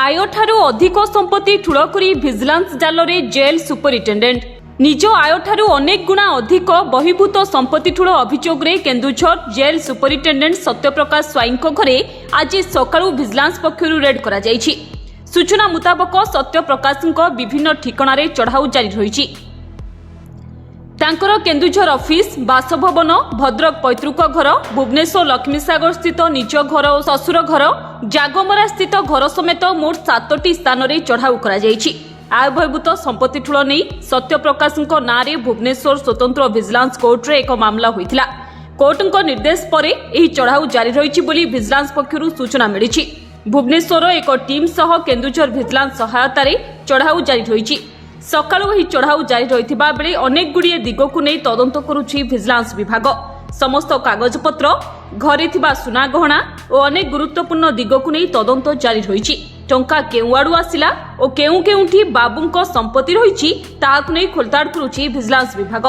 आय ठारू अधिक संपत्ति ठूल करी भिजिलांस जालरे जेल सुपरिटेंडेंट निज आय ठारू अनेक गुणा अधिक बहिभूत संपत्ति ठूल अभियोग रे केन्दुझर जेल सुपरिटेंडेंट सत्यप्रकाश स्वाईं घरे आज सकाळु भिजिलांस पक्षरु रेड करा जायछि। सूचना मुताबक सत्यप्रकाश विभिन्न ठिकाणारे चढ़ाऊ जारी रही। तांकर केन्दुझर ऑफिस बासभवन भद्रक पैतृक घर भुवनेश्वर लक्ष्मीसागर स्थित निज घर और शशुर घर जागमरा स्थित घर समेत मोट 7टी स्थान में चढ़ाऊ करा जायछि। आय बहिर्भूत संपत्ति ठूल नहीं सत्यप्रकाश नारे भुवनेश्वर स्वतंत्र भिजिलांस कोर्ट रे एक मामला होइथिला। कोर्ट निर्देश पर एही चढ़ाऊ जारी रही बोली भिजिलांस पक्षरु सूचना मिली। भुवनेश्वर एक टीम सह केन्दुझर भिजिलांस सहायता चढ़ाऊ जारी रही। सकाळु एही चढ़ाऊ जारी रहिथिबा बेले अनेक गुड़िए दिगकु नै तदंत करुछि भिजिलांस विभाग। समस्त कागजपत्र घरे थिबा सुना गहना और अनेक गुरुत्वपूर्ण दिगकु नै तदंत जारी रहिछि। टंका केउआडु आसिला और केउ केउठी बाबुंको संपत्ति रहिछि ताहाकु नै खोलताड़ करुछि भिजिलांस विभाग।